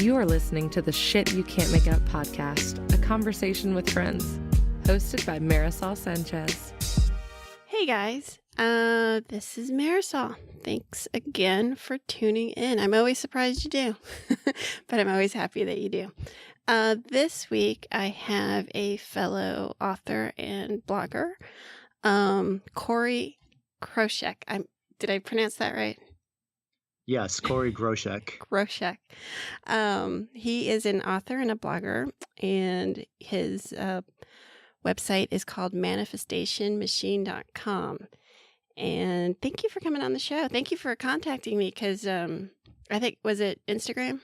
You are listening to the Shit You Can't Make Up podcast, a conversation with friends, hosted by Marisol Sanchez. Hey guys, this is Marisol. Thanks again for tuning in. I'm always surprised you do, but I'm always happy that you do. This week I have a fellow author and blogger, Cory Groshek. Did I pronounce that right? Yes, Cory Groshek. Groshek. He is an author and a blogger, and his website is called manifestationmachine.com. And thank you for coming on the show. Thank you for contacting me because I think, was it Instagram?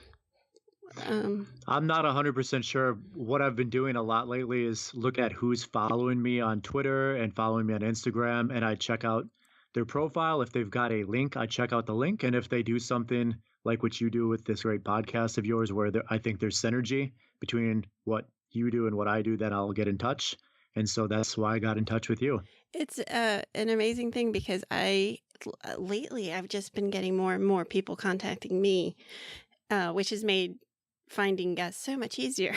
I'm not 100% sure. What I've been doing a lot lately is look at who's following me on Twitter and following me on Instagram, and I check out their profile. If they've got a link, I check out the link. And if they do something like what you do with this great podcast of yours, where I think there's synergy between what you do and what I do, then I'll get in touch. And so that's why I got in touch with you. It's an amazing thing because lately I've just been getting more and more people contacting me, which has made finding guests so much easier.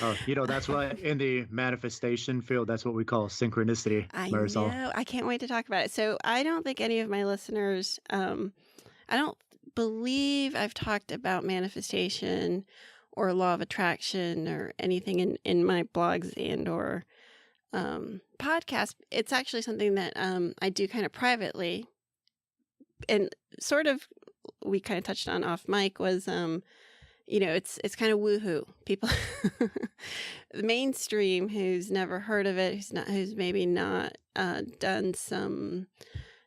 That's why in the manifestation field, that's what we call synchronicity, Marisol. I know. I can't wait to talk about it. So I don't think any of my listeners, I don't believe I've talked about manifestation or law of attraction or anything in my blogs and or podcast. It's actually something that I do kind of privately, and sort of we kind of touched on off mic was it's kind of woohoo. People, the mainstream who's never heard of it, who's maybe not done some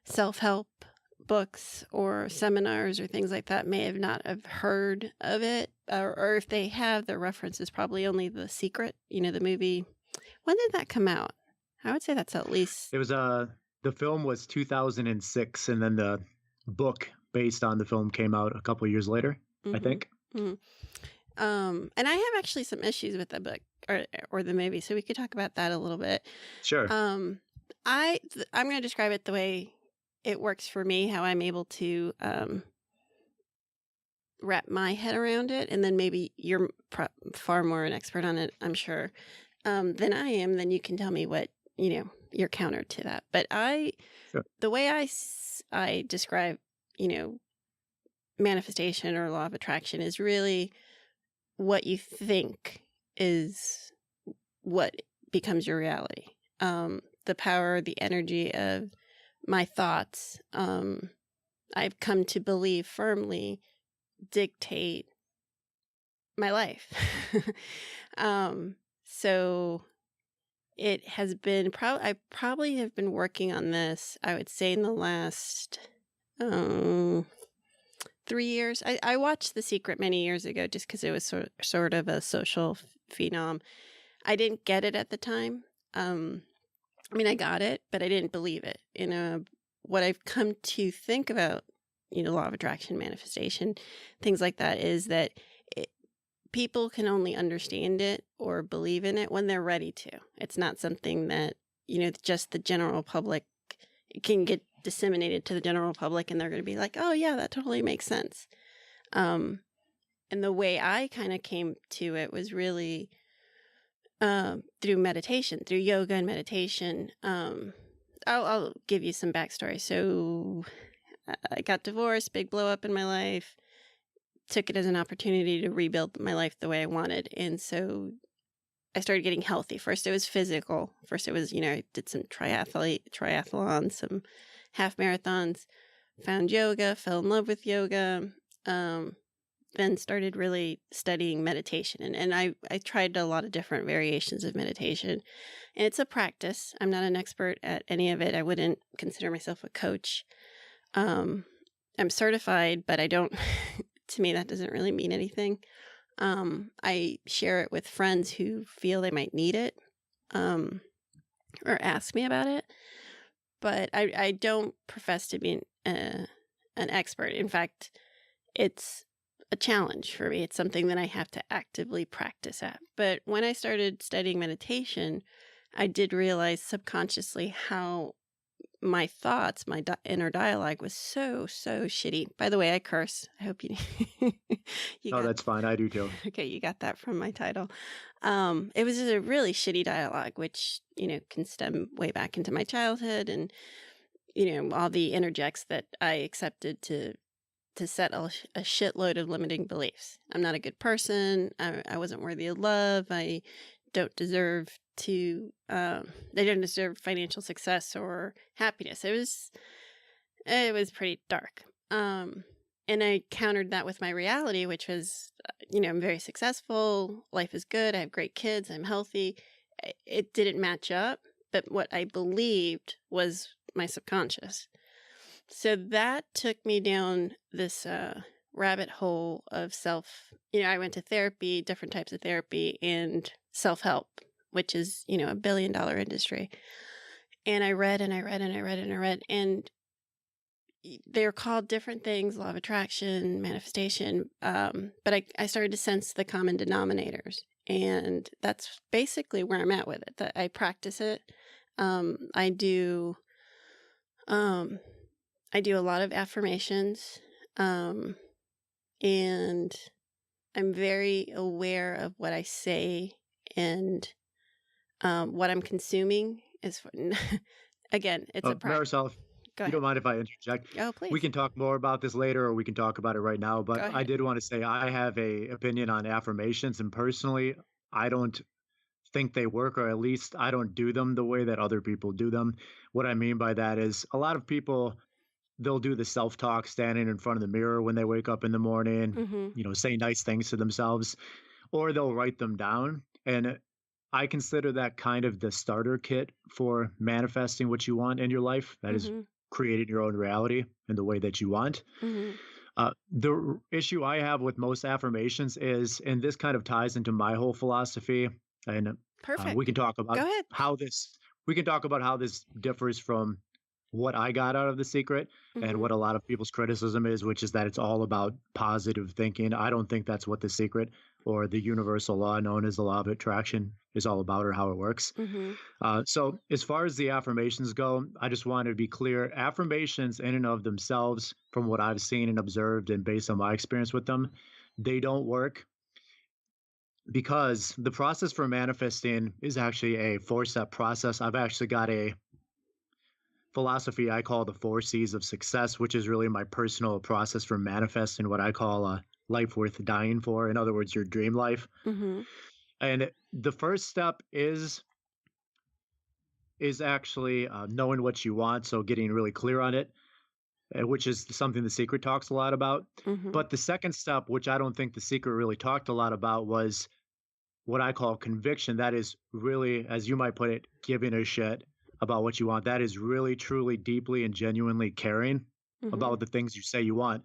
self-help books or seminars or things like that may have not have heard of it, or if they have, the reference is probably only The Secret, the movie. When did that come out? I would say that's at least... It was, the film was 2006, and then the book based on the film came out a couple of years later, I think. Mm-hmm. And I have actually some issues with the book or the movie, so we could talk about that a little bit. Sure. I'm going to describe it the way it works for me, how I'm able to wrap my head around it, and then maybe you're far more an expert on it, I'm sure, than I am. Then you can tell me what your counter to that. But Sure. The way I describe manifestation or law of attraction is really what you think is what becomes your reality. The power, the energy of my thoughts, I've come to believe firmly dictate my life. So it has been I probably have been working on this, I would say, in the last 3 years. I watched The Secret many years ago just because it was sort of a social phenom. I didn't get it at the time. I got it, but I didn't believe it. What I've come to think about, law of attraction, manifestation, things like that, is that people can only understand it or believe in it when they're ready to. It's not something that, just the general public can get disseminated to the general public and they're going to be like, oh yeah, that totally makes sense. And the way I kind of came to it was really through meditation, through yoga and meditation. I'll give you some backstory. So I got divorced, big blow up in my life, took it as an opportunity to rebuild my life the way I wanted. And so I started getting healthy. First it was physical. First it was, I did some triathlons, some half marathons, found yoga, fell in love with yoga, then started really studying meditation. And I tried a lot of different variations of meditation. And it's a practice. I'm not an expert at any of it. I wouldn't consider myself a coach. I'm certified, but I don't, to me, that doesn't really mean anything. I share it with friends who feel they might need it, or ask me about it. But I don't profess to be an expert. In fact, it's a challenge for me. It's something that I have to actively practice at. But when I started studying meditation, I did realize subconsciously how my thoughts, my inner dialogue was so shitty. By the way, I curse. I hope you you Oh, got that's fine. I do too. okay, you got that from my title. It was just a really shitty dialogue, which, can stem way back into my childhood and, all the interjects that I accepted to set a shitload of limiting beliefs. I'm not a good person. I wasn't worthy of love. I don't deserve to, they don't deserve financial success or happiness. It was pretty dark. And I countered that with my reality, which was, I'm very successful. Life is good. I have great kids. I'm healthy. It didn't match up, but what I believed was my subconscious. So that took me down this rabbit hole of I went to therapy, different types of therapy, and self-help, which is, $1 billion industry. And I read and I read and I read and I read, and they're called different things, law of attraction, manifestation. But I started to sense the common denominators, and that's basically where I'm at with it. That I practice it. I do a lot of affirmations, and I'm very aware of what I say and what I'm consuming. Again, it's a practice. Marisol, Go you ahead. don't mind if I interject? Oh, please. We can talk more about this later, or we can talk about it right now. But I did want to say I have a opinion on affirmations, and personally, I don't think they work, or at least I don't do them the way that other people do them. What I mean by that is a lot of people, they'll do the self-talk standing in front of the mirror when they wake up in the morning, say nice things to themselves, or they'll write them down. And I consider that kind of the starter kit for manifesting what you want in your life. That is creating your own reality in the way that you want. The issue I have with most affirmations is, and this kind of ties into my whole philosophy, and Perfect. we can talk about Go ahead. how this differs from what I got out of The Secret and what a lot of people's criticism is, which is that it's all about positive thinking. I don't think that's what The Secret or the universal law known as the law of attraction is all about, or how it works. So as far as the affirmations go, I just want to be clear. Affirmations in and of themselves, from what I've seen and observed and based on my experience with them, they don't work, because the process for manifesting is actually a 4-step process. I've actually got a philosophy I call the 4 C's of success, which is really my personal process for manifesting what I call a life worth dying for. In other words, your dream life. And the first step is actually knowing what you want. So getting really clear on it, which is something The Secret talks a lot about. But the second step, which I don't think The Secret really talked a lot about, was what I call conviction. That is really, as you might put it, giving a shit about what you want. That is really, truly, deeply, and genuinely caring about the things you say you want.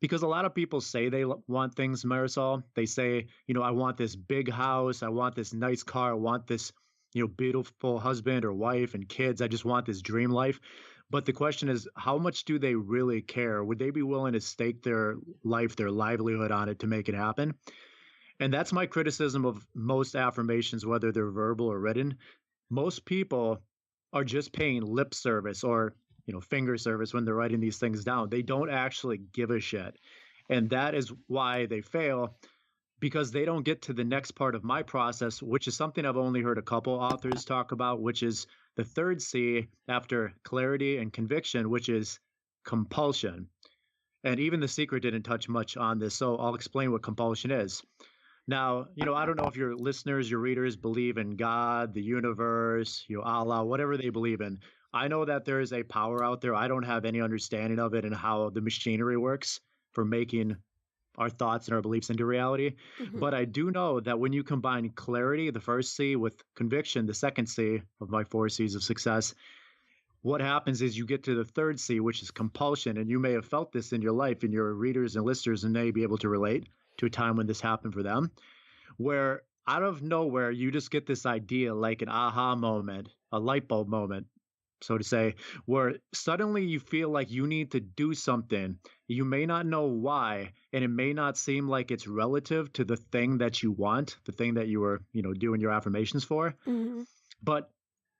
Because a lot of people say they want things, Marisol. They say, I want this big house. I want this nice car. I want this, beautiful husband or wife and kids. I just want this dream life. But the question is, how much do they really care? Would they be willing to stake their life, their livelihood on it to make it happen? And that's my criticism of most affirmations, whether they're verbal or written. Most people are just paying lip service or, finger service when they're writing these things down. They don't actually give a shit. And that is why they fail, because they don't get to the next part of my process, which is something I've only heard a couple authors talk about, which is the third C after clarity and conviction, which is compulsion. And even The Secret didn't touch much on this, so I'll explain what compulsion is. Now, I don't know if your listeners, your readers believe in God, the universe, Allah, whatever they believe in. I know that there is a power out there. I don't have any understanding of it and how the machinery works for making our thoughts and our beliefs into reality. But I do know that when you combine clarity, the first C, with conviction, the second C of my 4 C's of success, what happens is you get to the third C, which is compulsion. And you may have felt this in your life, and your readers and listeners may be able to relate to a time when this happened for them, where out of nowhere, you just get this idea, like an aha moment, a light bulb moment, so to say, where suddenly you feel like you need to do something. You may not know why, and it may not seem like it's relative to the thing that you want, the thing that you were, doing your affirmations for. But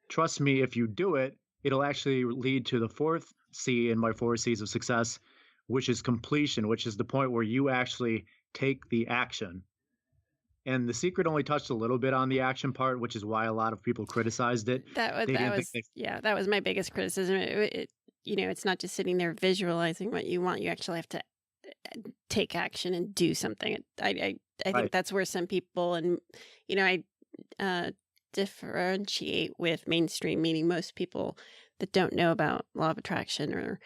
trust me, if you do it, it'll actually lead to the fourth C in my 4 C's of success, which is completion, which is the point where you actually take the action. And the secret only touched a little bit on the action part, which is why a lot of people criticized it. That was my biggest criticism. It's not just sitting there visualizing what you want. You actually have to take action and do something. I think that's where some people, and I differentiate with mainstream, meaning most people that don't know about law of attraction or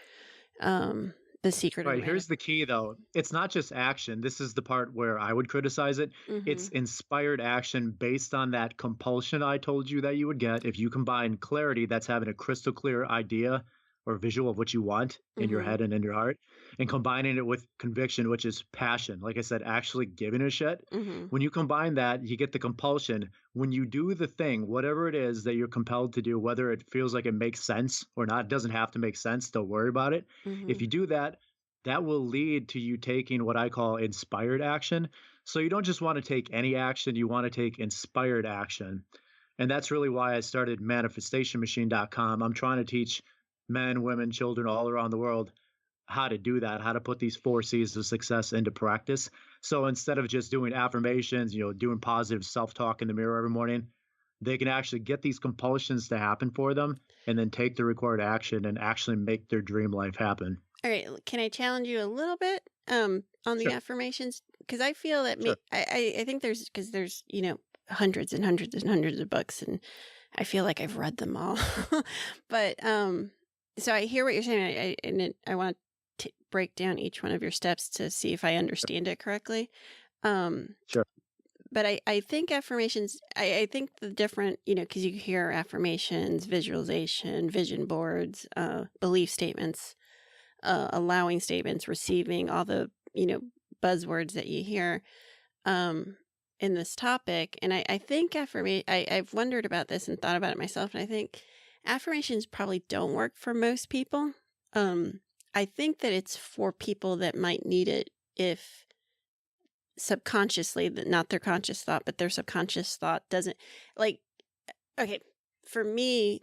the secret. Right. Here's the key, though. It's not just action. This is the part where I would criticize it. It's inspired action based on that compulsion I told you that you would get if you combine clarity, that's having a crystal clear idea or visual of what you want in your head and in your heart, and combining it with conviction, which is passion. Like I said, actually giving a shit. When you combine that, you get the compulsion. When you do the thing, whatever it is that you're compelled to do, whether it feels like it makes sense or not, it doesn't have to make sense. Don't worry about it. If you do that, that will lead to you taking what I call inspired action. So you don't just want to take any action, you want to take inspired action. And that's really why I started manifestationmachine.com. I'm trying to teach men, women, children all around the world how to do that, how to put these 4 C's of success into practice. So instead of just doing affirmations, doing positive self-talk in the mirror every morning, they can actually get these compulsions to happen for them and then take the required action and actually make their dream life happen. All right. Can I challenge you a little bit on the affirmations? Because I feel that I think there's hundreds and hundreds and hundreds of books, and I feel like I've read them all. But so I hear what you're saying, I want to break down each one of your steps to see if I understand it correctly. Sure. But I think affirmations, I think the different, because you hear affirmations, visualization, vision boards, belief statements, allowing statements, receiving, all the, buzzwords that you hear in this topic. And I think I've wondered about this and thought about it myself. And I think affirmations probably don't work for most people. I think that it's for people that might need it if subconsciously, not their conscious thought, but their subconscious thought doesn't okay, for me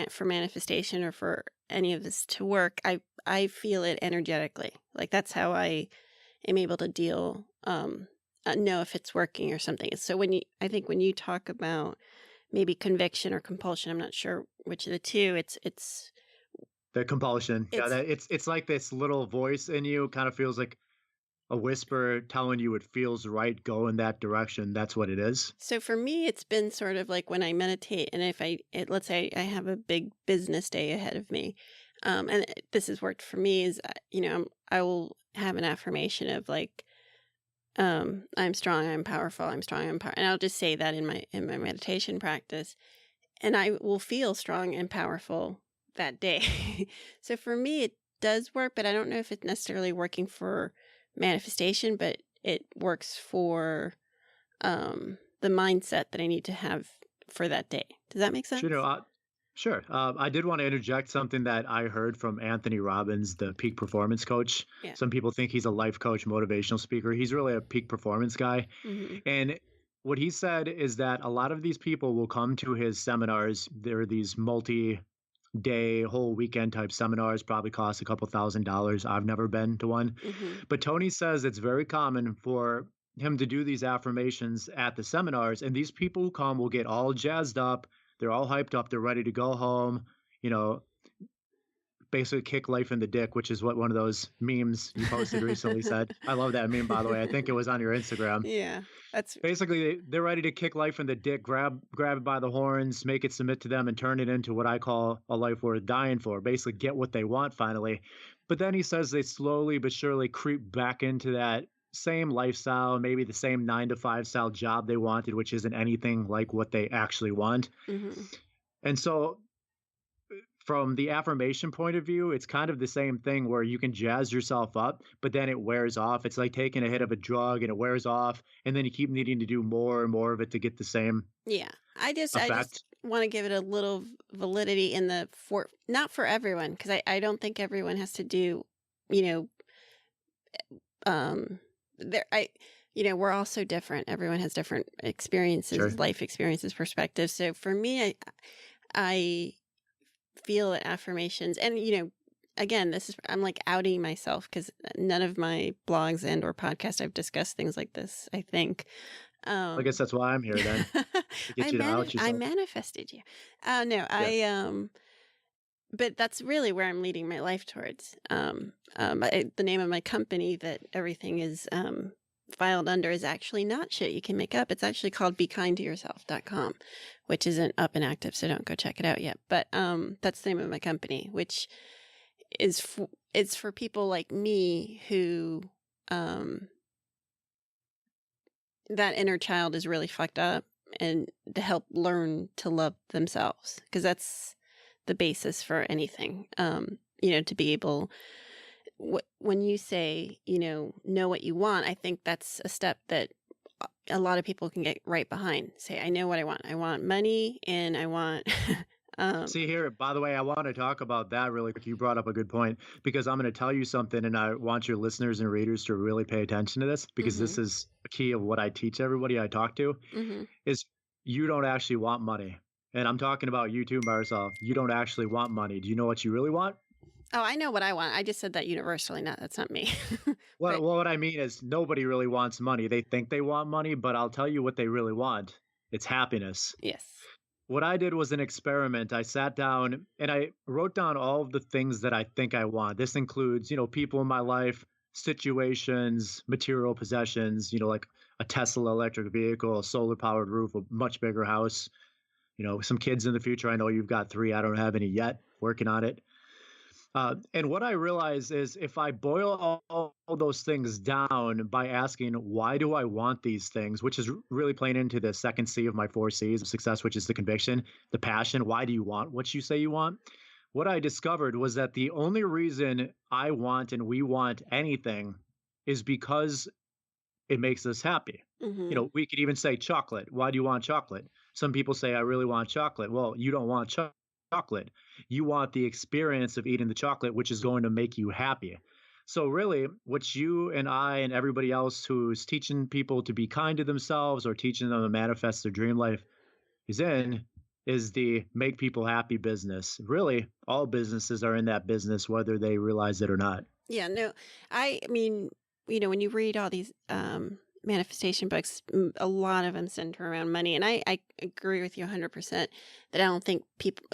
for manifestation or for any of this to work, I feel it energetically. Like that's how I am able to deal, know if it's working or something. So I think when you talk about maybe conviction or compulsion, I'm not sure which of the two, it's the compulsion. It's like this little voice in you, kind of feels like a whisper telling you it feels right, go in that direction. That's what it is. So for me, it's been sort of like when I meditate, and if let's say I have a big business day ahead of me, and this has worked for me, is, I will have an affirmation of like, I'm strong, I'm powerful, I'm strong, I'm powerful. And I'll just say that in my meditation practice, and I will feel strong and powerful that day. So for me, it does work, but I don't know if it's necessarily working for manifestation, but it works for the mindset that I need to have for that day. Does that make sense? Sure. I did want to interject something that I heard from Anthony Robbins, the peak performance coach. Yeah. Some people think he's a life coach, motivational speaker. He's really a peak performance guy. And what he said is that a lot of these people will come to his seminars. There are these multi-day, whole weekend type seminars, probably cost a couple $1,000s. I've never been to one. But Tony says it's very common for him to do these affirmations at the seminars. And these people who come will get all jazzed up. They're all hyped up. They're ready to go home, basically kick life in the dick, which is what one of those memes you posted recently said. I love that meme, by the way. I think it was on your Instagram. Yeah. That's basically, they're ready to kick life in the dick, grab it by the horns, make it submit to them, and turn it into what I call a life worth dying for. Basically get what they want finally. But then he says they slowly but surely creep back into that same lifestyle, maybe the same 9-to-5 style job they wanted, which isn't anything like what they actually want. And so from the affirmation point of view, it's kind of the same thing where you can jazz yourself up, but then it wears off. It's like taking a hit of a drug and it wears off, and then you keep needing to do more and more of it to get the same I just want to give it a little validity in not for everyone, because I don't think everyone has to do, we're all so different. Everyone has different experiences, life experiences, perspectives. So for me, feel that affirmations, and again, I'm like outing myself because none of my blogs and or podcasts I've discussed things like this, I think. I guess that's why I'm here then, to get you to out I yourself. manifested you. No, but that's really where I'm leading my life towards. The name of my company that everything is filed under is actually not Shit You Can Make Up. It's actually called BeKindToYourself.com, which isn't up and active, so don't go check it out yet. But that's the name of my company, which is it's for people like me who that inner child is really fucked up, and to help learn to love themselves, because that's the basis for anything. To be able, when you say, know what you want, I think that's a step that a lot of people can get right behind. Say, I know what I want. I want money, and I want See here, by the way, I want to talk about that really quick. You brought up a good point, because I'm going to tell you something, and I want your listeners and readers to really pay attention to this, because this is a key of what I teach everybody I talk to, is you don't actually want money. And I'm talking about you too, Marisol. You don't actually want money. Do you know what you really want? Oh, I know what I want. I just said that universally. That's not me. Well, what I mean is nobody really wants money. They think they want money, but I'll tell you what they really want. It's happiness. Yes. What I did was an experiment. I sat down and I wrote down all of the things that I think I want. This includes, people in my life, situations, material possessions, like a Tesla electric vehicle, a solar powered roof, a much bigger house, some kids in the future. I know you've got 3. I don't have any yet, working on it. And what I realize is if I boil all those things down by asking, why do I want these things, which is really playing into the second C of my 4 C's of success, which is the conviction, the passion. Why do you want what you say you want? What I discovered was that the only reason I want and we want anything is because it makes us happy. We could even say chocolate. Why do you want chocolate? Some people say, I really want chocolate. Well, you don't want chocolate. You want the experience of eating the chocolate, which is going to make you happy. So really, what you and I and everybody else who's teaching people to be kind to themselves or teaching them to manifest their dream life is the make people happy business. Really, all businesses are in that business, whether they realize it or not. Yeah, no, I mean, when you read all these manifestation books, a lot of them center around money. And I agree with you 100% that I don't think people,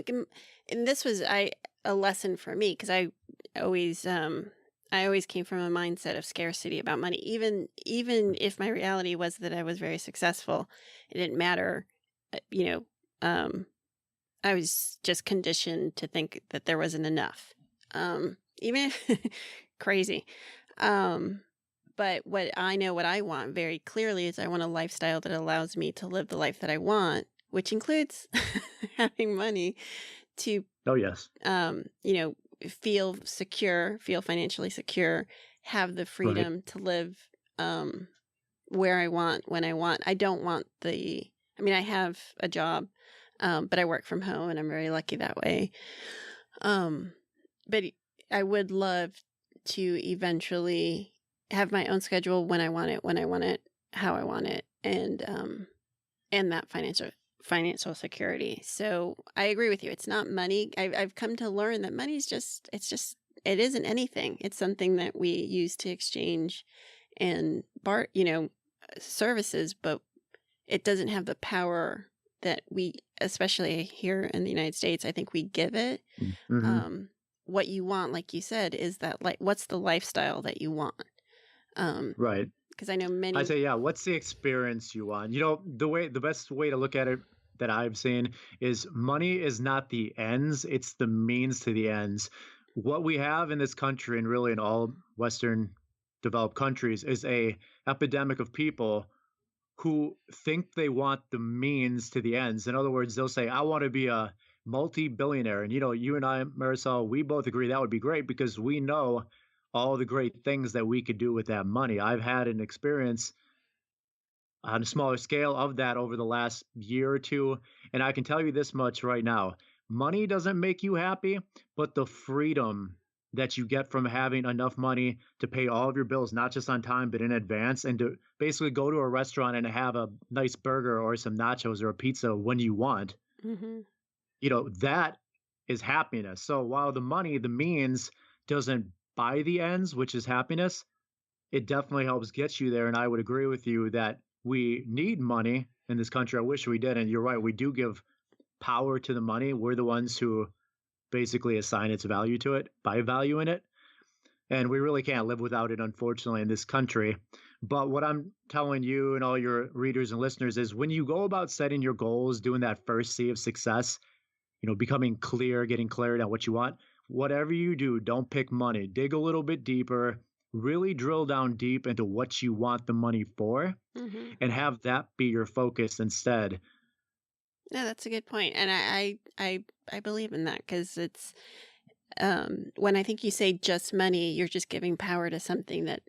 and this was a lesson for me, because I always came from a mindset of scarcity about money. Even if my reality was that I was very successful, it didn't matter. I was just conditioned to think that there wasn't enough. Even crazy. But what I want very clearly is I want a lifestyle that allows me to live the life that I want, which includes having money to, oh yes, feel secure, feel financially secure, have the freedom to live where I want, when I want. I don't want I have a job, but I work from home, and I'm very lucky that way. But I would love to eventually have my own schedule when I want it, how I want it, and that financial security. So I agree with you. It's not money. I've come to learn that money's it isn't anything. It's something that we use to exchange and services, but it doesn't have the power that we, especially here in the United States, I think we give it. What you want, like you said, is that what's the lifestyle that you want? Right. Because I know many. I say, yeah, what's the experience you want? The best way to look at it that I've seen is money is not the ends, it's the means to the ends. What we have in this country, and really in all Western developed countries, is a epidemic of people who think they want the means to the ends. In other words, they'll say, I want to be a multi-billionaire. And, you and I, Marisol, we both agree that would be great, because we know all the great things that we could do with that money. I've had an experience on a smaller scale of that over the last year or two. And I can tell you this much right now. Money doesn't make you happy, but the freedom that you get from having enough money to pay all of your bills, not just on time, but in advance, and to basically go to a restaurant and have a nice burger or some nachos or a pizza when you want, that is happiness. So while the money, the means, doesn't buy the ends, which is happiness, it definitely helps get you there. And I would agree with you that we need money in this country. I wish we did. And you're right, we do give power to the money. We're the ones who basically assign its value to it by valuing it. And we really can't live without it, unfortunately, in this country. But what I'm telling you and all your readers and listeners is when you go about setting your goals, doing that first C of success, becoming clear, getting clarity on what you want, whatever you do, don't pick money. Dig a little bit deeper, really drill down deep into what you want the money for, and have that be your focus instead. Yeah, that's a good point. And I believe in that because it's, when I think you say just money, you're just giving power to something that,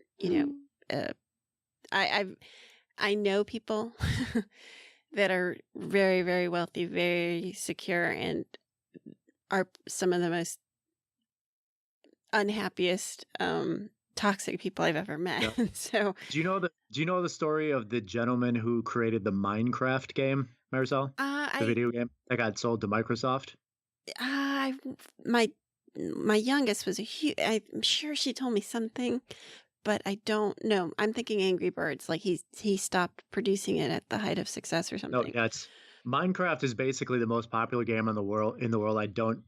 I know people that are very, very wealthy, very secure, and are some of the most unhappiest, toxic people I've ever met. Yeah. So, Do you know the story of the gentleman who created the Minecraft game, Marisol? The video game that got sold to Microsoft? I, my youngest was I'm sure she told me something, but I don't know. I'm thinking Angry Birds, like he stopped producing it at the height of success or No, something. yeah, Minecraft is basically the most popular game in the world. I don't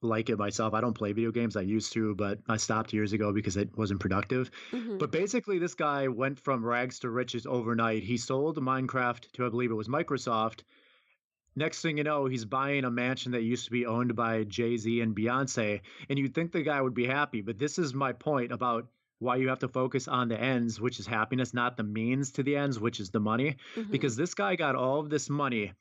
like it myself. I don't play video games. I used to, but I stopped years ago because it wasn't productive. But basically, this guy went from rags to riches overnight. He sold Minecraft to, I believe it was Microsoft. Next thing you know, he's buying a mansion that used to be owned by Jay-Z and Beyonce. And you'd think the guy would be happy. But this is my point about why you have to focus on the ends, which is happiness, not the means to the ends, which is the money. Because this guy got all of this money.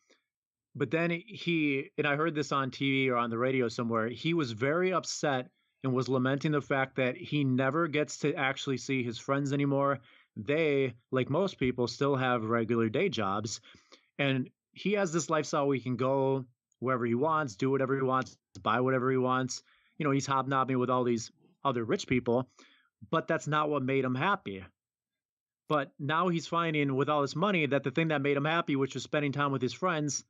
But then and I heard this on TV or on the radio somewhere, he was very upset and was lamenting the fact that he never gets to actually see his friends anymore. They, like most people, still have regular day jobs. And he has this lifestyle where he can go wherever he wants, do whatever he wants, buy whatever he wants. He's hobnobbing with all these other rich people, but that's not what made him happy. But now he's finding with all this money that the thing that made him happy, which was spending time with his friends,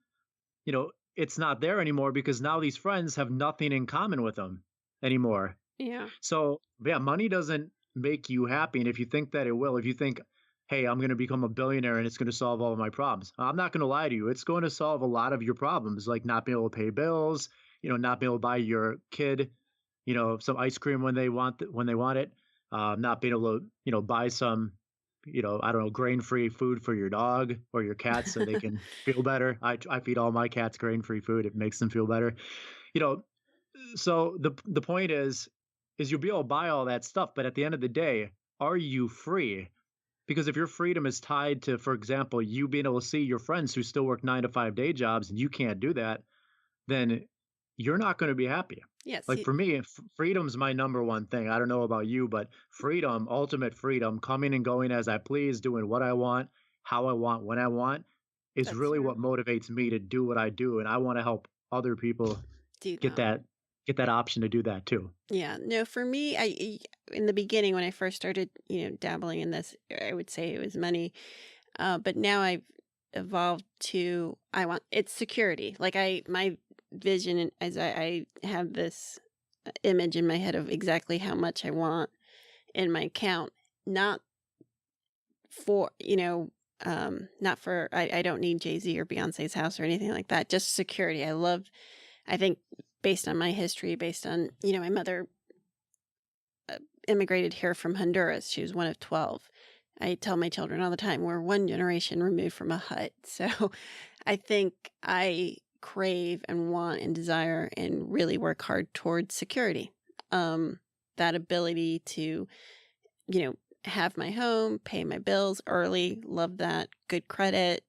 it's not there anymore because now these friends have nothing in common with him anymore. Yeah. So, yeah, money doesn't make you happy. And if you think that it will, if you think, hey, I'm going to become a billionaire and it's going to solve all of my problems, I'm not going to lie to you. It's going to solve a lot of your problems, like not being able to pay bills, not being able to buy your kid, some ice cream when they want it, not being able to, buy some, I don't know, grain-free food for your dog or your cats so they can feel better. I feed all my cats grain-free food. It makes them feel better. So the point is you'll be able to buy all that stuff, but at the end of the day, are you free? Because if your freedom is tied to, for example, you being able to see your friends who still work 9 to 5 day jobs and you can't do that, then you're not going to be happy. Yes. Like for me, freedom's my number one thing. I don't know about you, but freedom, ultimate freedom, coming and going as I please, doing what I want, how I want, when I want, is really what motivates me to do what I do. And I want to help other people get that option to do that too. Yeah. No, for me, in the beginning when I first started, dabbling in this, I would say it was money. But now I've evolved to it's security. Like my vision as I have this image in my head of exactly how much I want in my account, not for, not for, I don't need Jay-Z or Beyonce's house or anything like that. Just security. I think based on my history, based on, my mother immigrated here from Honduras. She was one of 12. I tell my children all the time, we're one generation removed from a hut. So I think I crave and want and desire and really work hard towards security. That ability to, have my home, pay my bills early, love that, good credit,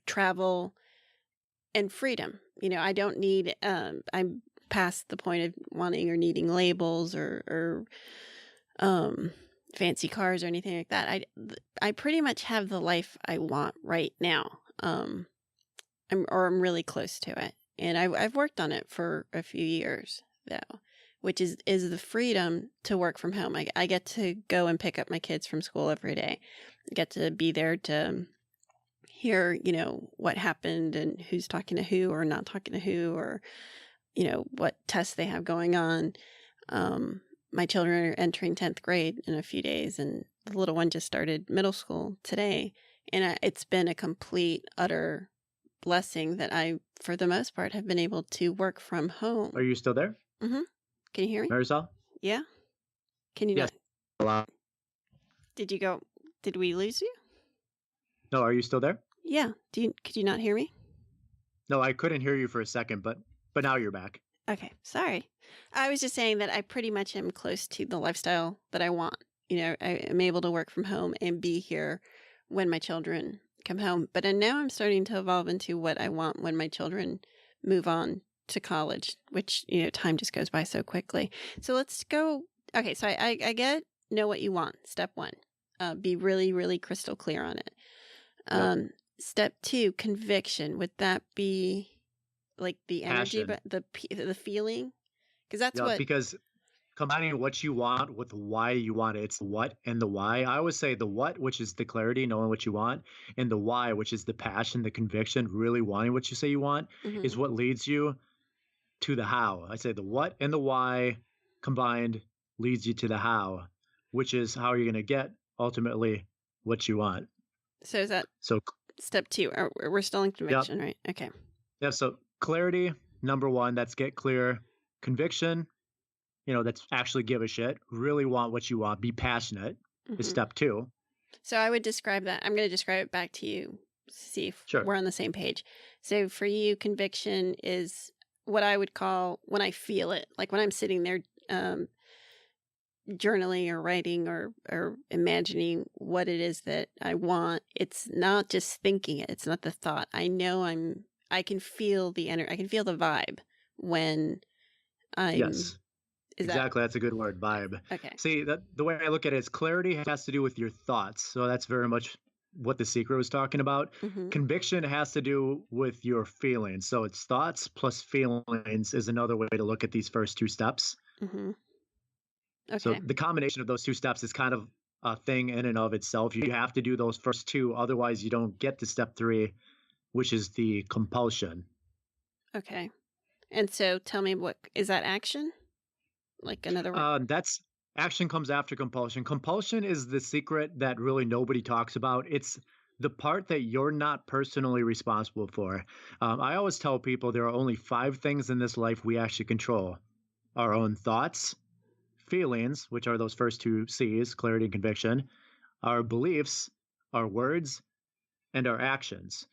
travel, and freedom. I don't need, I'm past the point of wanting or needing labels or fancy cars or anything like that. I pretty much have the life I want right now. I'm really close to it. And I've worked on it for a few years though, which is the freedom to work from home. I get to go and pick up my kids from school every day. I get to be there to hear, what happened and who's talking to who or not talking to who, or, what tests they have going on. My children are entering 10th grade in a few days, and the little one just started middle school today. And it's been a complete, utter blessing that I, for the most part, have been able to work from home. Are you still there? Mm-hmm. Can you hear me? Marisol? Yeah. Can you Yes. not? Did you go? Did we lose you? No, are you still there? Yeah. Could you not hear me? No, I couldn't hear you for a second, but now you're back. Okay. Sorry. I was just saying that I pretty much am close to the lifestyle that I want. I am able to work from home and be here when my children come home. But now I'm starting to evolve into what I want when my children move on to college, which, time just goes by so quickly. So let's go. Okay. So I know what you want. Step 1, be really, really crystal clear on it. Yep. Step 2, conviction. Would that be like the energy, Passion. but the feeling? Because that's because combining what you want with why you want it. It's the what and the why. I always say the what, which is the clarity, knowing what you want, and the why, which is the passion, the conviction, really wanting what you say you want, is what leads you to the how. I say the what and the why combined leads you to the how, which is how you're going to get ultimately what you want. So is that so step 2? We're still in conviction, right? Okay. Yeah. So clarity, number 1, that's get clear. Conviction, that's actually give a shit, really want what you want, be passionate is step 2. So I would describe that. I'm going to describe it back to you, see if we're on the same page. So for you, conviction is what I would call when I feel it, like when I'm sitting there journaling or writing or imagining what it is that I want. It's not just thinking it. It's not the thought. I know I can feel the energy. I can feel the vibe when I'm... Yes. Exactly. That's a good word, vibe. Okay. See, the way I look at it is clarity has to do with your thoughts. So that's very much what The Secret was talking about. Conviction has to do with your feelings. So it's thoughts plus feelings is another way to look at these first 2 steps. Okay. So the combination of those 2 steps is kind of a thing in and of itself. You have to do those first 2. Otherwise, you don't get to step 3, which is the compulsion. Okay. And so tell me, what is that action? Like another word? That's action comes after compulsion. Compulsion is the secret that really nobody talks about. It's the part that you're not personally responsible for. I always tell people there are only 5 things in this life we actually control: our own thoughts, feelings, which are those first 2 C's, clarity and conviction, our beliefs, our words, and our actions.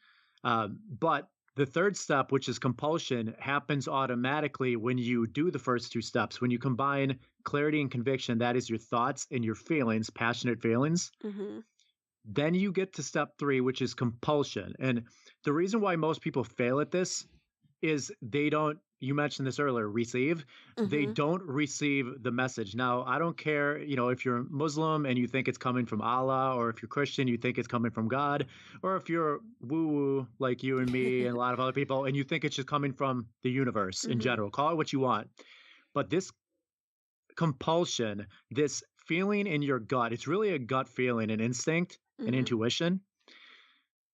But the third step, which is compulsion, happens automatically when you do the first 2 steps. When you combine clarity and conviction, that is your thoughts and your feelings, passionate feelings. Then you get to step 3, which is compulsion. And the reason why most people fail at this is they don't, you mentioned this earlier, receive. They don't receive the message. Now, I don't care, if you're Muslim and you think it's coming from Allah, or if you're Christian, you think it's coming from God, or if you're woo-woo like you and me and a lot of other people, and you think it's just coming from the universe in general. Call it what you want. But this compulsion, this feeling in your gut, it's really a gut feeling, an instinct, an intuition.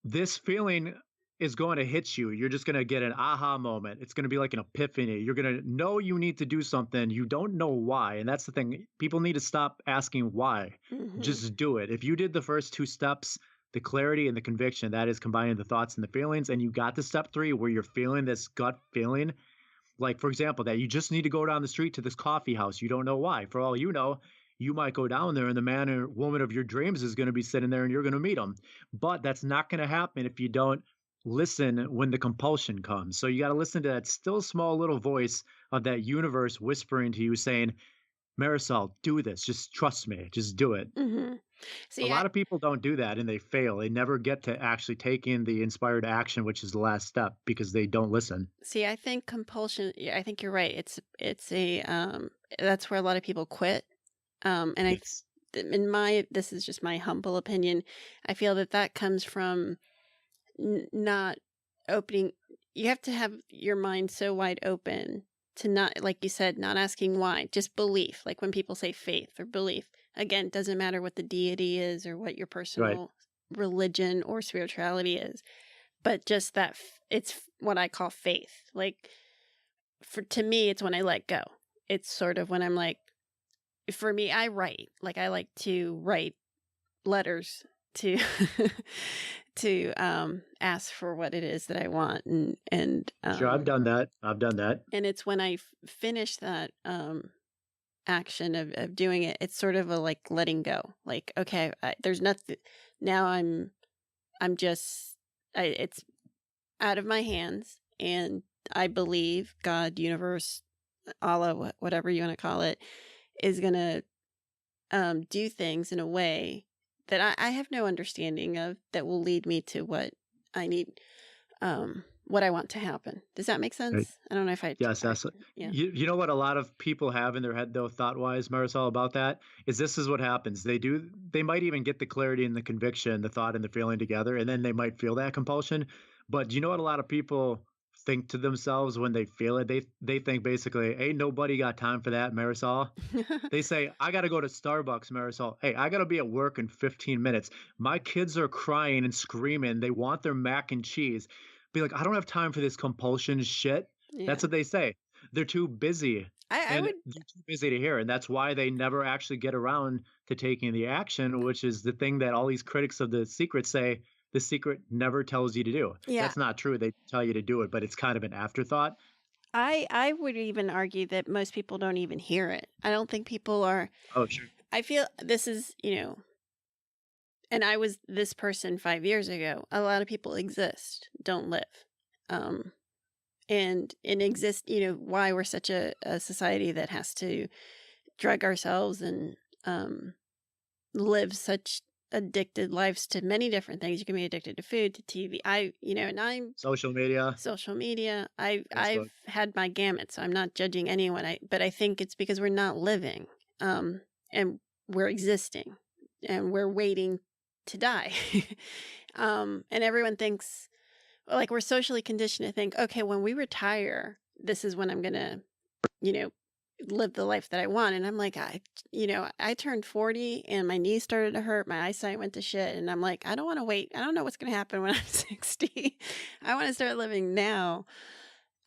This feeling is going to hit you. You're just going to get an aha moment. It's going to be like an epiphany. You're going to know you need to do something. You don't know why. And that's the thing. People need to stop asking why. Just do it. If you did the first 2 steps, the clarity and the conviction, that is combining the thoughts and the feelings, and you got to step 3 where you're feeling this gut feeling, like, for example, that you just need to go down the street to this coffee house. You don't know why. For all you know, you might go down there and the man or woman of your dreams is going to be sitting there and you're going to meet them. But that's not going to happen if you don't listen when the compulsion comes. So you got to listen to that still small little voice of that universe whispering to you saying, Marisol, do this. Just trust me. Just do it. See, a lot of people don't do that and they fail. They never get to actually take in the inspired action, which is the last step, because they don't listen. See, I think compulsion, I think you're right. It's that's where a lot of people quit. And this is just my humble opinion. I feel that comes from not opening. You have to have your mind so wide open to not, like you said, not asking why, just belief. Like when people say faith or belief, again, it doesn't matter what the deity is or what your personal religion or spirituality is, but just that it's what I call faith. Like to me, it's when I let go. It's sort of when I'm like, for me, I write. Like I like to write letters to to ask for what it is that I want, and Sure, I've done that. And it's when I finish that action of doing it, it's sort of a like letting go. Like, okay, there's nothing now. I'm just it's out of my hands, and I believe God, universe, Allah, whatever you want to call it, is gonna do things in a way that I have no understanding of, that will lead me to what I need, what I want to happen. Does that make sense? Right. I don't know if I... Yes, that's yeah. You know what a lot of people have in their head, though, thought-wise, Marisol, about that is this is what happens. They might even get the clarity and the conviction, the thought and the feeling together, and then they might feel that compulsion. But do you know what a lot of people think to themselves when they feel it? They think basically, ain't nobody got time for that, Marisol. They say, I got to go to Starbucks, Marisol. Hey, I got to be at work in 15 minutes. My kids are crying and screaming. They want their mac and cheese. Be like, I don't have time for this compulsion shit. Yeah. That's what they say. They're too busy. They're too busy to hear. And that's why they never actually get around to taking the action, which is the thing that all these critics of The Secret say The Secret never tells you to do. Yeah. That's not true. They tell you to do it, but it's kind of an afterthought. I would even argue that most people don't even hear it. I don't think people are... Oh, sure. I feel this is, and I was this person 5 years ago. A lot of people exist, don't live. And exist, why we're such a society that has to drug ourselves and live such addicted lives to many different things. You can be addicted to food, to TV. And I'm social media. I've had my gamut, so I'm not judging anyone. But I think it's because we're not living, and we're existing, and we're waiting to die. And everyone thinks, like, we're socially conditioned to think, okay, when we retire, this is when I'm gonna, live the life that I want. And I'm like, I turned 40 and my knees started to hurt. My eyesight went to shit. And I'm like, I don't want to wait. I don't know what's going to happen when I'm 60. I want to start living now.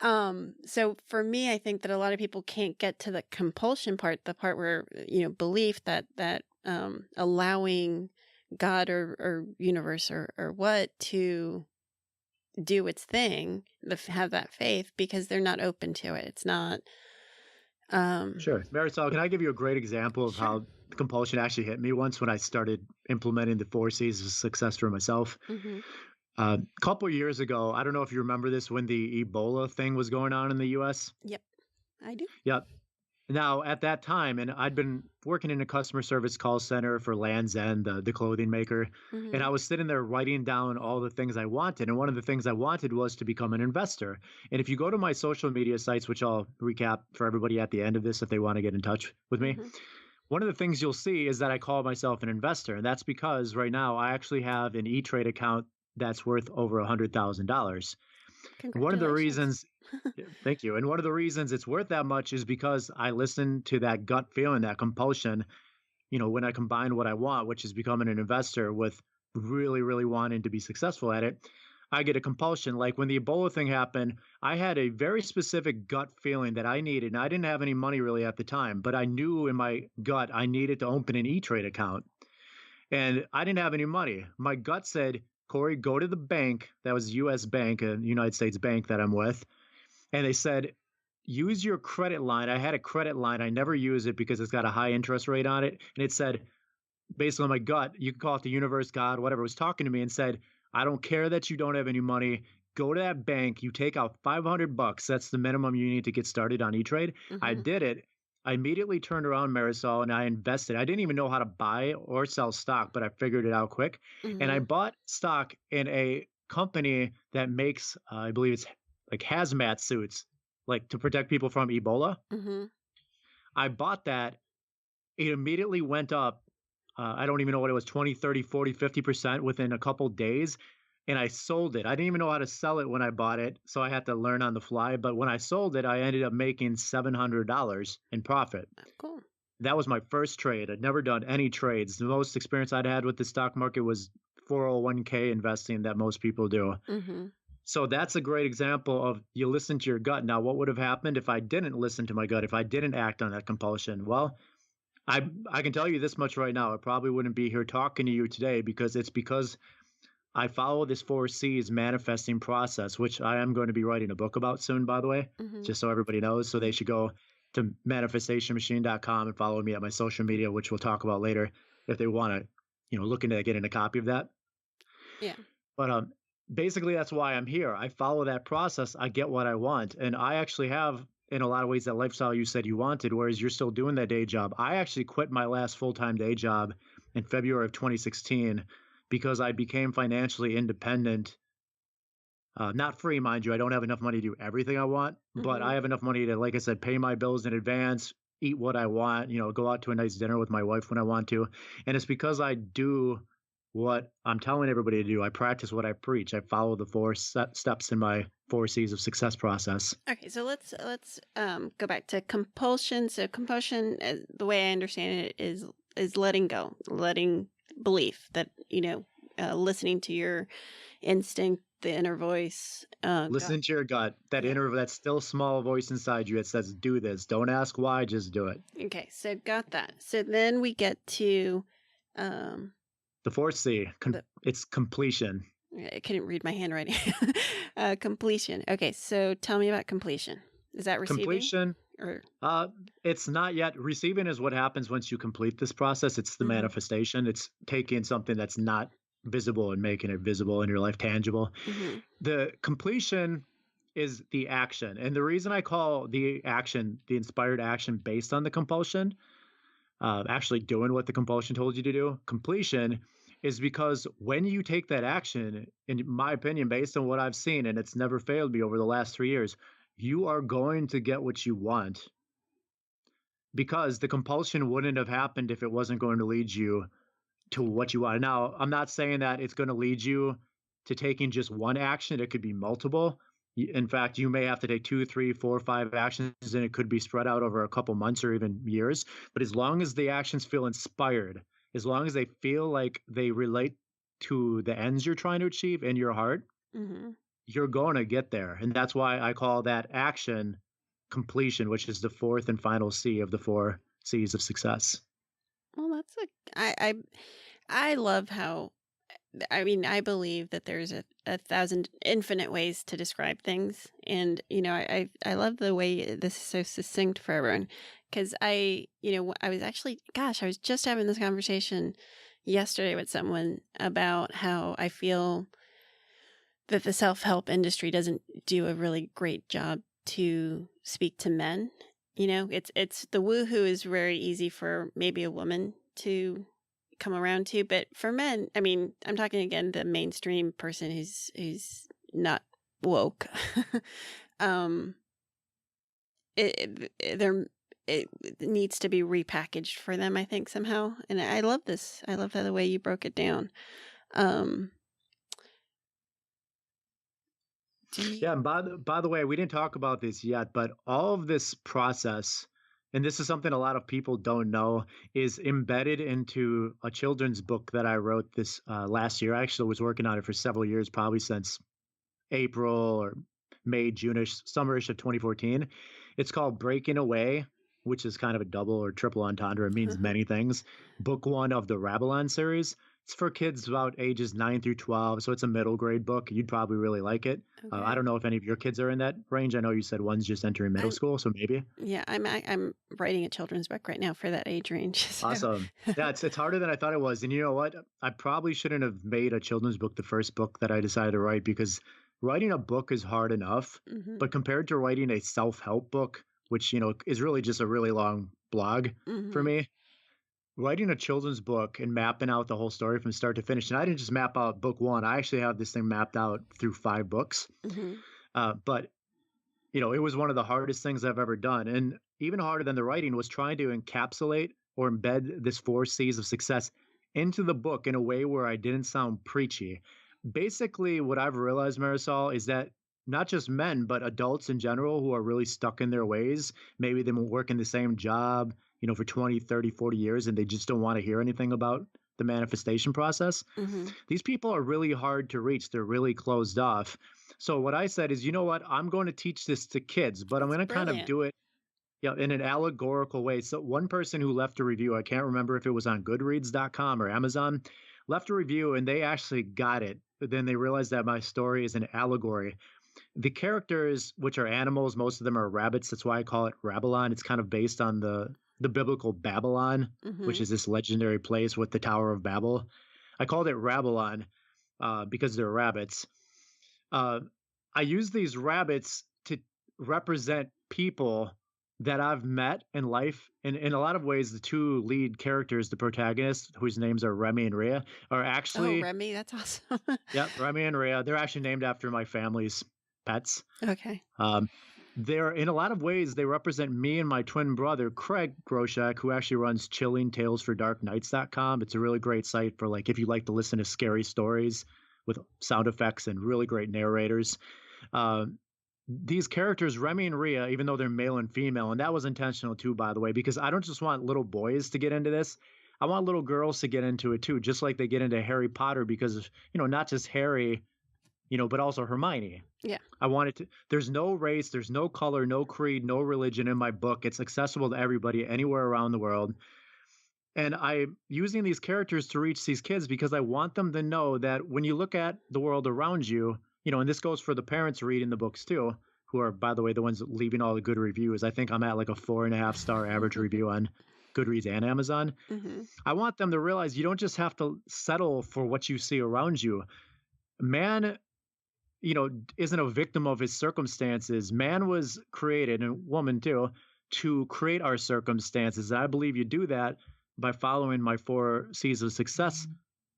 So for me, I think that a lot of people can't get to the compulsion part, the part where, belief that allowing God or universe or what to do its thing, have that faith, because they're not open to it. It's not... Sure. Marisol, can I give you a great example of how compulsion actually hit me once when I started implementing the 4 C's of success for myself? Mm-hmm. A couple of years ago, I don't know if you remember this, when the Ebola thing was going on in the U.S. Yep, I do. Yep. Now, at that time, and I'd been working in a customer service call center for Land's End, the clothing maker, Mm-hmm. and I was sitting there writing down all the things I wanted. And one of the things I wanted was to become an investor. And if you go to my social media sites, which I'll recap for everybody at the end of this if they want to get in touch with me, Mm-hmm. one of the things you'll see is that I call myself an investor. And that's because right now I actually have an E-Trade account that's worth over $100,000. One of the reasons... Thank you. And one of the reasons it's worth that much is because I listen to that gut feeling, that compulsion, when I combine what I want, which is becoming an investor, with really, really wanting to be successful at it, I get a compulsion. Like when the Ebola thing happened, I had a very specific gut feeling that I needed. And I didn't have any money really at the time, but I knew in my gut I needed to open an E-Trade account. And I didn't have any money. My gut said, Cory, go to the bank. That was a U.S. bank, a United States bank that I'm with. And they said, use your credit line. I had a credit line. I never use it because it's got a high interest rate on it. And it said, based on my gut, you can call it the universe, God, whatever, was talking to me and said, I don't care that you don't have any money. Go to that bank. You take out $500. That's the minimum you need to get started on E-Trade. Mm-hmm. I did it. I immediately turned around, Marisol, and I invested. I didn't even know how to buy or sell stock, but I figured it out quick. Mm-hmm. And I bought stock in a company that makes, I believe it's like hazmat suits, like to protect people from Ebola. Mm-hmm. I bought that. It immediately went up. I don't even know what it was, 20, 30, 40, 50% within a couple days. And I sold it. I didn't even know how to sell it when I bought it, so I had to learn on the fly. But when I sold it, I ended up making $700 in profit. Cool. That was my first trade. I'd never done any trades. The most experience I'd had with the stock market was 401k investing that most people do. Mm-hmm. So that's a great example of you listen to your gut. Now, what would have happened if I didn't listen to my gut, if I didn't act on that compulsion? Well, I can tell you this much right now. I probably wouldn't be here talking to you today because I follow this 4C's manifesting process, which I am going to be writing a book about soon, by the way, just so everybody knows. So they should go to manifestationmachine.com and follow me at my social media, which we'll talk about later if they want to, look into getting a copy of that. Yeah. But basically, that's why I'm here. I follow that process. I get what I want. And I actually have, in a lot of ways, that lifestyle you said you wanted, whereas you're still doing that day job. I actually quit my last full-time day job in February of 2016 because I became financially independent. Not free, mind you. I don't have enough money to do everything I want, but I have enough money to, like I said, pay my bills in advance, eat what I want, go out to a nice dinner with my wife when I want to. And it's because I do what I'm telling everybody to do. I practice what I preach. I follow the 4 steps in my 4 C's of success process. Okay, so let's go back to compulsion. So compulsion, the way I understand it, is letting go, letting belief that listening to your instinct, the inner voice. Listen to your gut, that still small voice inside you that says, "Do this. Don't ask why. Just do it." Okay, so got that. So then we get to the 4th C. It's completion. I couldn't read my handwriting. Completion. Okay, so tell me about completion. Is that receiving? Completion. Or it's not yet. Receiving is what happens once you complete this process. It's the manifestation. It's taking something that's not visible and making it visible in your life, tangible. The completion is the action. And the reason I call the action, the inspired action based on the compulsion, actually doing what the compulsion told you to do, completion, is because when you take that action, in my opinion, based on what I've seen, and it's never failed me over the last 3 years, you are going to get what you want, because the compulsion wouldn't have happened if it wasn't going to lead you to what you want. Now, I'm not saying that it's going to lead you to taking just one action. It could be multiple. In fact, you may have to take 2, 3, 4, 5 actions, and it could be spread out over a couple months or even years. But as long as the actions feel inspired, as long as they feel like they relate to the ends you're trying to achieve in your heart, you're going to get there. And that's why I call that action completion, which is the 4th and final C of the 4 C's of success. Well, I love how, I believe that there's a thousand infinite ways to describe things. And, I love the way this is so succinct for everyone. Because I was just having this conversation yesterday with someone about how I feel that the self-help industry doesn't do a really great job to speak to men. It's the woohoo is very easy for maybe a woman to come around to, but for men, I'm talking again the mainstream person who's not woke. It needs to be repackaged for them, I think, somehow. And I love this. I love the way you broke it down. Yeah, and by the way, we didn't talk about this yet, but all of this process, and this is something a lot of people don't know, is embedded into a children's book that I wrote this last year. I actually was working on it for several years, probably since April or May, June-ish, summerish of 2014. It's called Breaking Away, which is kind of a double or triple entendre. It means many things. Book 1 of the Rabylon series. It's for kids about ages 9 through 12, so it's a middle grade book. You'd probably really like it. Okay. I don't know if any of your kids are in that range. I know you said one's just entering middle school, so maybe. Yeah, I'm writing a children's book right now for that age range. So. Awesome. Yeah, it's harder than I thought it was. And you know what? I probably shouldn't have made a children's book the first book that I decided to write, because writing a book is hard enough. But compared to writing a self-help book, which, is really just a really long blog for me, writing a children's book and mapping out the whole story from start to finish. And I didn't just map out book 1. I actually have this thing mapped out through 5 books. But, it was one of the hardest things I've ever done. And even harder than the writing was trying to encapsulate or embed this 4 C's of success into the book in a way where I didn't sound preachy. Basically, what I've realized, Marisol, is that not just men, but adults in general who are really stuck in their ways, maybe they've been working the same job, for 20, 30, 40 years, and they just don't want to hear anything about the manifestation process. Mm-hmm. These people are really hard to reach. They're really closed off. So what I said is, you know what? I'm going to teach this to kids, but I'm going to kind of Brilliant. do it in an allegorical way. So one person who left a review, I can't remember if it was on goodreads.com or Amazon, left a review and they actually got it. But then they realized that my story is an allegory. The characters, which are animals, most of them are rabbits. That's why I call it Rabylon. It's kind of based on the biblical Babylon, Mm-hmm. which is this legendary place with the Tower of Babel. I called it Rabylon because they're rabbits. I use these rabbits to represent people that I've met in life. And in a lot of ways, the two lead characters, the protagonists, whose names are Remy and Rhea, are actually... Oh, Remy, that's awesome. Yep, Remy and Rhea. They're actually named after my family's pets. Okay. They're, in a lot of ways, they represent me and my twin brother, Cory Groshek, who actually runs chillingtalesfordarknights.com. It's a really great site for, like, if you like to listen to scary stories with sound effects and really great narrators. These characters, Remy and Rhea, even though they're male and female, and that was intentional too, by the way, because I don't just want little boys to get into this. I want little girls to get into it too, just like they get into Harry Potter because of, not just Harry, but also Hermione. Yeah. I want it to, there's no race, there's no color, no creed, no religion in my book. It's accessible to everybody anywhere around the world. And I'm using these characters to reach these kids because I want them to know that when you look at the world around you, and this goes for the parents reading the books too, who are, by the way, the ones leaving all the good reviews. I think I'm at like a 4.5 star average review on Goodreads and Amazon. Mm-hmm. I want them to realize you don't just have to settle for what you see around you. Man, isn't a victim of his circumstances. Man was created, and woman too, to create our circumstances. And I believe you do that by following my 4 C's of Success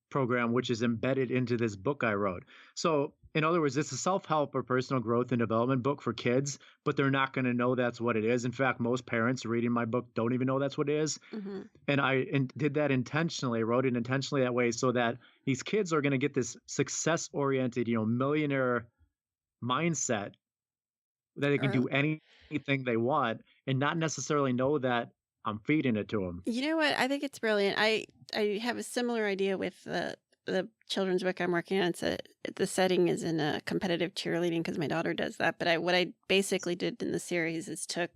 program, which is embedded into this book I wrote. So, in other words, it's a self-help or personal growth and development book for kids, but they're not going to know that's what it is. In fact, most parents reading my book don't even know that's what it is. Mm-hmm. And I did that intentionally, wrote it intentionally that way so that these kids are going to get this success-oriented, millionaire mindset that they can do anything they want and not necessarily know that I'm feeding it to them. You know what? I think it's brilliant. I have a similar idea with the children's book I'm working on. The setting is in a competitive cheerleading because my daughter does that. But what I basically did in the series is took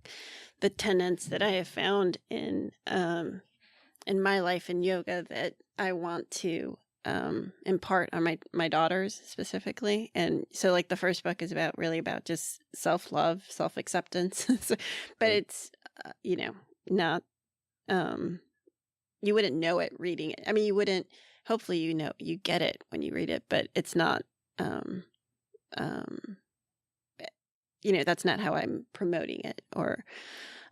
the tenets that I have found in my life in yoga that I want to impart on my daughters specifically. And so like the first book is really about just self-love, self-acceptance. But it's, not, you wouldn't know it reading it. I mean, you wouldn't, hopefully, you get it when you read it, but it's not, that's not how I'm promoting it or,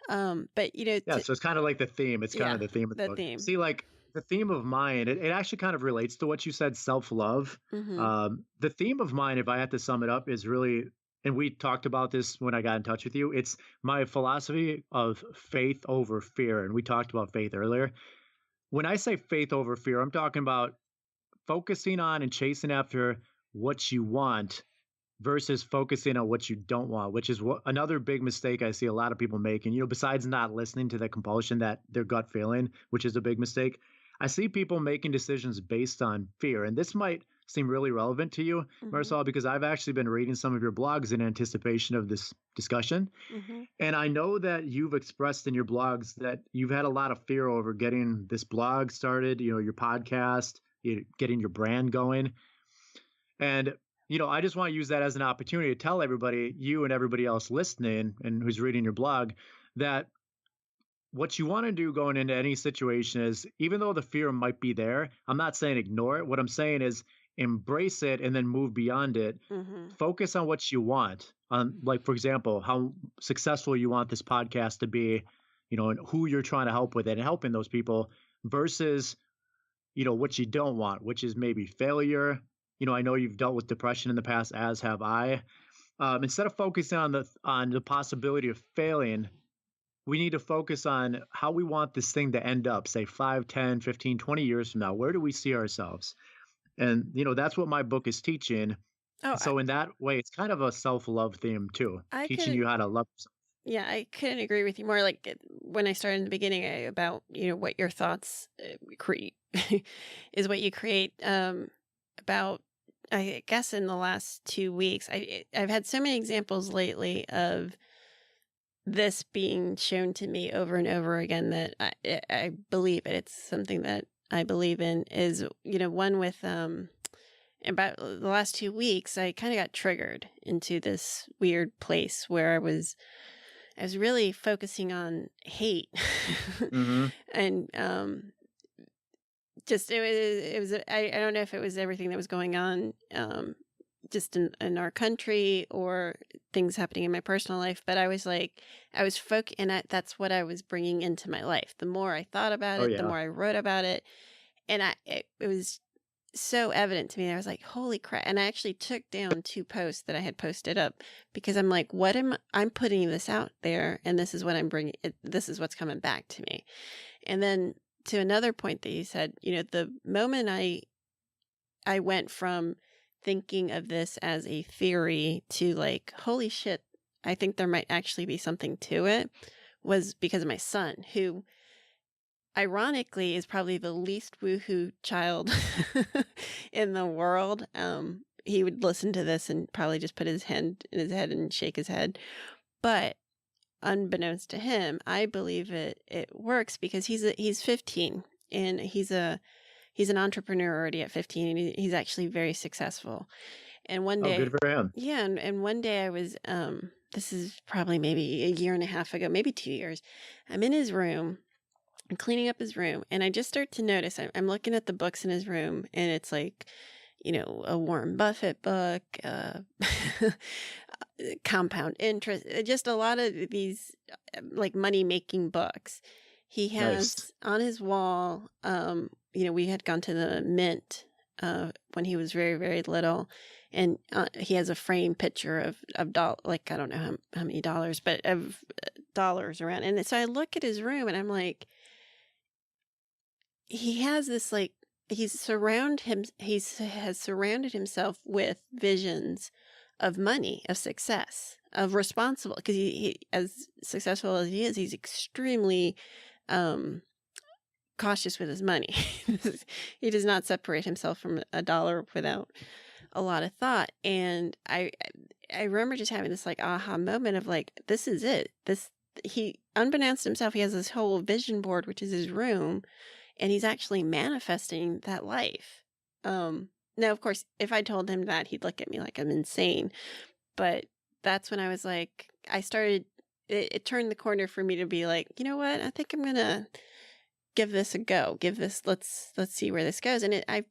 but so it's kind of like the theme. It's kind of the theme of the book. Theme. See, like the theme of mine, it actually kind of relates to what you said, self-love. Mm-hmm. The theme of mine, if I had to sum it up, is really, and we talked about this when I got in touch with you, it's my philosophy of faith over fear. And we talked about faith earlier. When I say faith over fear, I'm talking about focusing on and chasing after what you want versus focusing on what you don't want, which is another big mistake I see a lot of people making. Besides not listening to the compulsion that their gut feeling, which is a big mistake, I see people making decisions based on fear. And this might seem really relevant to you, Mm-hmm. Marisol, because I've actually been reading some of your blogs in anticipation of this discussion. Mm-hmm. And I know that you've expressed in your blogs that you've had a lot of fear over getting this blog started, your podcast, getting your brand going. And, I just want to use that as an opportunity to tell everybody, you and everybody else listening and who's reading your blog, that what you want to do going into any situation is, even though the fear might be there, I'm not saying ignore it. What I'm saying is embrace it and then move beyond it. Mm-hmm. Focus on what you want. Like, for example, how successful you want this podcast to be, and who you're trying to help with it and helping those people versus, what you don't want, which is maybe failure. I know you've dealt with depression in the past, as have I. Instead of focusing on the possibility of failing, we need to focus on how we want this thing to end up, say 5, 10, 15, 20 years from now. Where do we see ourselves? And, that's what my book is teaching. So in that way, it's kind of a self-love theme too, teaching you how to love yourself. Yeah, I couldn't agree with you more. Like when I started in the beginning about, what your thoughts create is what you create. About, I guess in the last 2 weeks, I've had so many examples lately of this being shown to me over and over again that I believe it. It's something that I believe in. Is one with about the last 2 weeks, I kind of got triggered into this weird place where I was really focusing on hate. Mm-hmm. And just it was I don't know if it was everything that was going on just in our country or things happening in my personal life, but I was and that's what I was bringing into my life. The more I thought about Oh it, the yeah. more I wrote about it, and it was so evident to me. I was like, holy crap. And I actually took down 2 posts that I had posted up because I'm like, I'm putting this out there, and this is what I'm bringing. This is what's coming back to me. And then to another point that you said, the moment I went from thinking of this as a theory to like, holy shit, I think there might actually be something to it, was because of my son, who ironically is probably the least woohoo child in the world. He would listen to this and probably just put his hand in his head and shake his head. But unbeknownst to him, I believe it works because he's 15 and he's an entrepreneur already at 15, and he's actually very successful. And one day, good for him. yeah, and one day I was this is probably maybe a year and a half ago, maybe 2 years. I'm in his room. I'm cleaning up his room, and I just start to notice I'm looking at the books in his room, and it's like, a Warren Buffett book, compound interest, just a lot of these like money making books. He has on his wall, we had gone to the Mint when he was very, very little, and he has a framed picture of like, I don't know how many dollars, but of dollars around. And so I look at his room, and I'm like, he has this like he has surrounded himself with visions of money, of success, of responsible, because he as successful as he is, he's extremely cautious with his money. He does not separate himself from a dollar without a lot of thought. And I remember just having this like aha moment of like, this is it. He, unbeknownst to himself, he has this whole vision board, which is his room, and he's actually manifesting that life. Now, of course, if I told him that, he'd look at me like I'm insane. But that's when I was like, it turned the corner for me to be like, you know what? I think I'm going to give this a go. Let's see where this goes. And I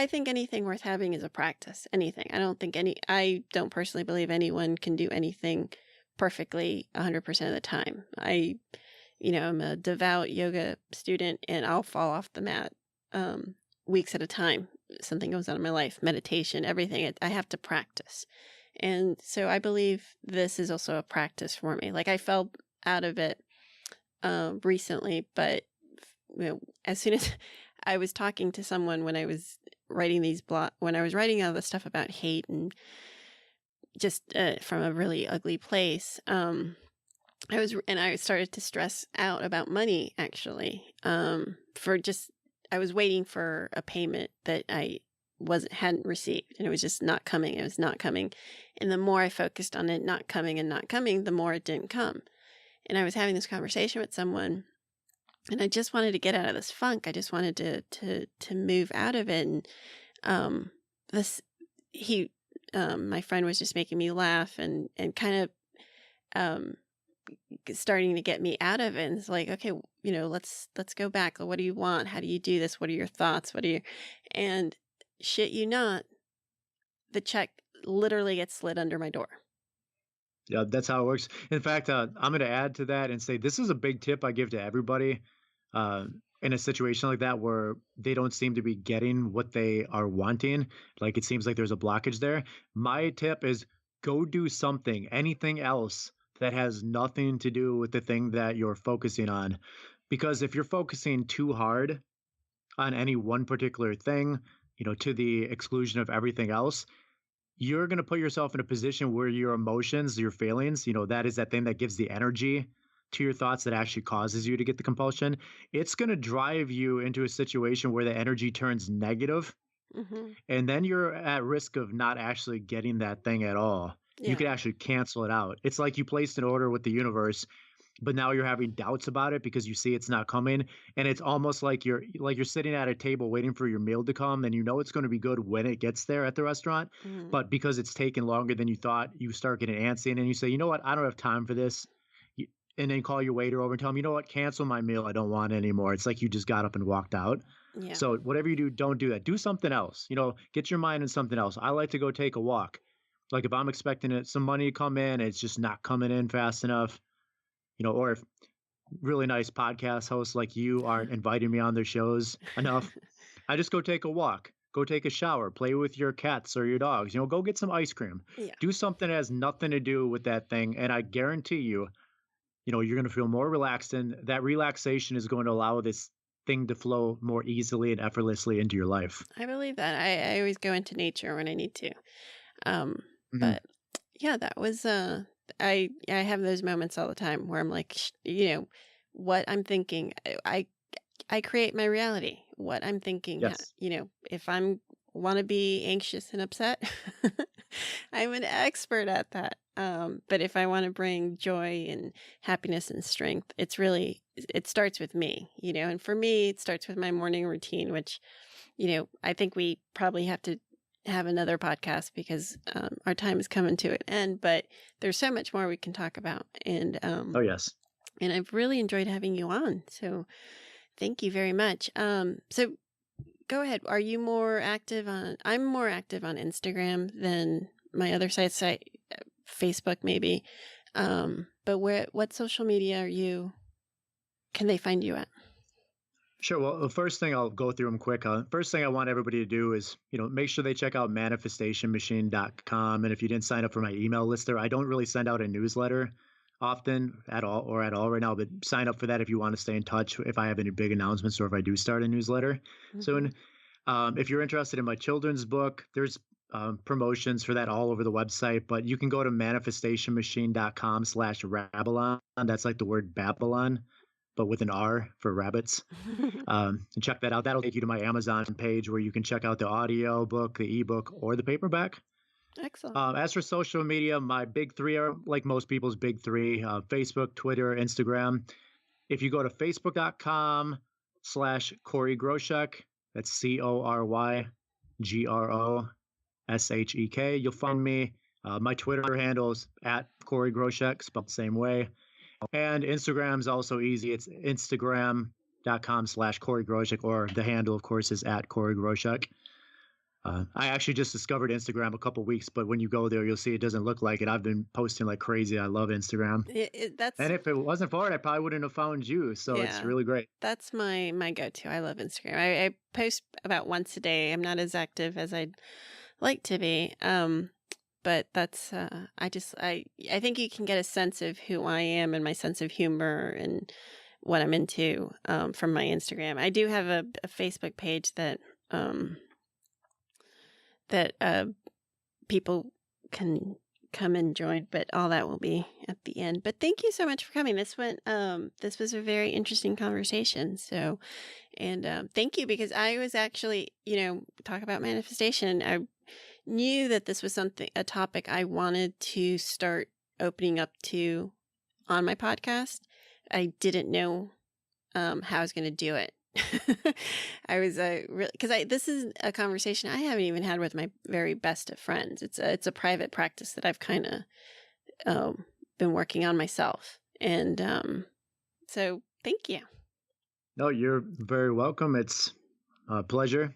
think anything worth having is a practice. Anything. I don't personally believe anyone can do anything perfectly 100% of the time. I'm a devout yoga student, and I'll fall off the mat weeks at a time. Something goes on in my life, meditation, everything. I have to practice. And so I believe this is also a practice for me. Like I fell out of it recently, but as soon as I was talking to someone when I was writing when I was writing all the stuff about hate and just from a really ugly place, I started to stress out about money, actually, I was waiting for a payment that I hadn't received, and it was just not coming. It was not coming. And the more I focused on it not coming and not coming, the more it didn't come. And I was having this conversation with someone, and I just wanted to get out of this funk. I just wanted to move out of it. And my friend was just making me laugh and kind of starting to get me out of it. And it's like, okay, let's go back. What do you want? How do you do this? What are your thoughts? And shit you not, the check literally gets slid under my door. Yeah, that's how it works. In fact, I'm going to add to that and say this is a big tip I give to everybody in a situation like that where they don't seem to be getting what they are wanting. Like it seems like there's a blockage there. My tip is go do something, anything else that has nothing to do with the thing that you're focusing on. Because if you're focusing too hard on any one particular thing, to the exclusion of everything else, you're going to put yourself in a position where your emotions, your feelings, that is that thing that gives the energy to your thoughts that actually causes you to get the compulsion. It's going to drive you into a situation where the energy turns negative, and then you're at risk of not actually getting that thing at all. You could actually cancel it out. It's like you placed an order with the universe, but now you're having doubts about it because you see it's not coming. And it's almost like you're sitting at a table waiting for your meal to come, and it's going to be good when it gets there at the restaurant. But because it's taken longer than you thought, you start getting antsy, and then you say, you know what, I don't have time for this. And then call your waiter over and tell him, you know what, cancel my meal. I don't want it anymore. It's like you just got up and walked out. Yeah. So whatever you do, don't do that. Do something else. Get your mind in something else. I like to go take a walk. Like if I'm expecting some money to come in, it's just not coming in fast enough, or if really nice podcast hosts like you aren't inviting me on their shows enough, I just go take a walk, go take a shower, play with your cats or your dogs, go get some ice cream. Yeah. Do something that has nothing to do with that thing. And I guarantee you, you're going to feel more relaxed, and that relaxation is going to allow this thing to flow more easily and effortlessly into your life. I believe that. I always go into nature when I need to. But yeah, that was, I have those moments all the time where I'm like, what I'm thinking, I create my reality, what I'm thinking, yes. If I'm want to be anxious and upset, I'm an expert at that. But if I want to bring joy and happiness and strength, it starts with me, and for me, it starts with my morning routine, which, I think we probably have to have another podcast because our time is coming to an end, but there's so much more we can talk about. And oh yes, and I've really enjoyed having you on. So thank you very much. So go ahead. Are you more active on? I'm more active on Instagram than my other sites, Facebook maybe. But what social media can they find you at? Sure. Well, the first thing I'll go through them quick. First thing I want everybody to do is, make sure they check out manifestationmachine.com. And if you didn't sign up for my email list there, I don't really send out a newsletter often at all right now, but sign up for that if you want to stay in touch if I have any big announcements or if I do start a newsletter soon. If you're interested in my children's book, there's promotions for that all over the website, but you can go to manifestationmachine.com/Rabylon. That's like the word Babylon, but with an R for rabbits. And check that out. That'll take you to my Amazon page where you can check out the audio book, the ebook, or the paperback. Excellent. As for social media, my big three are like most people's big three: Facebook, Twitter, Instagram. If you go to facebook.com/Cory Groshek, that's CoryGroshek, you'll find me. My Twitter handle is @Cory Groshek, spelled the same way. And Instagram's also easy. It's instagram.com/Cory Groshek, or the handle, of course, is @Cory Groshek. I actually just discovered Instagram a couple weeks, but when you go there, you'll see it doesn't look like it. I've been posting like crazy. I love Instagram. And if it wasn't for it, I probably wouldn't have found you. So it's really great. That's my go-to. I love Instagram. I post about once a day. I'm not as active as I'd like to be. But that's, I think you can get a sense of who I am and my sense of humor and what I'm into from my Instagram. I do have a Facebook page that people can come and join, but all that will be at the end. But thank you so much for coming. This was a very interesting conversation. So, and thank you, because I was actually, talk about manifestation. I knew that this was a topic I wanted to start opening up to on my podcast. I didn't know how I was going to do it. I was really, because this is a conversation I haven't even had with my very best of friends. It's a private practice that I've kind of been working on myself, and so thank you. No, you're very welcome. It's a pleasure.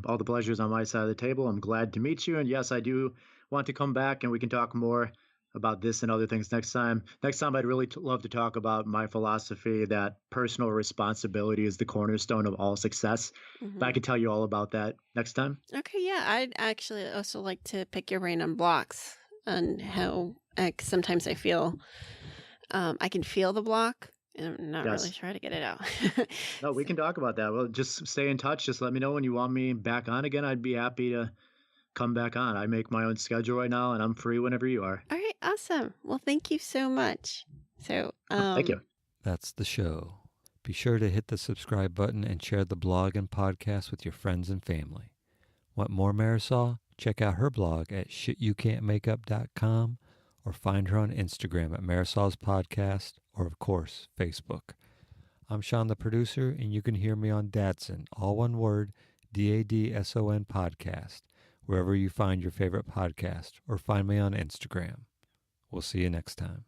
All the pleasure is on my side of the table. I'm glad to meet you, and yes, I do want to come back and we can talk more about this and other things next time. Next time, I'd really love to talk about my philosophy that personal responsibility is the cornerstone of all success. But I could tell you all about that next time. Okay, yeah. I'd actually also like to pick your brain on blocks and how sometimes I feel I can feel the block and I'm not really trying to get it out. No, we can talk about that. Well, just stay in touch. Just let me know when you want me back on again. I'd be happy to come back on. I make my own schedule right now, and I'm free whenever you are. All right, awesome. Well, thank you so much. So, Thank you. That's the show. Be sure to hit the subscribe button and share the blog and podcast with your friends and family. Want more Marisol? Check out her blog at ShitUCantMakeUp.com or find her on Instagram at Marisol's Podcast or, of course, Facebook. I'm Sean, the producer, and you can hear me on Dadson, all one word, DADSON Podcast, wherever you find your favorite podcast, or find me on Instagram. We'll see you next time.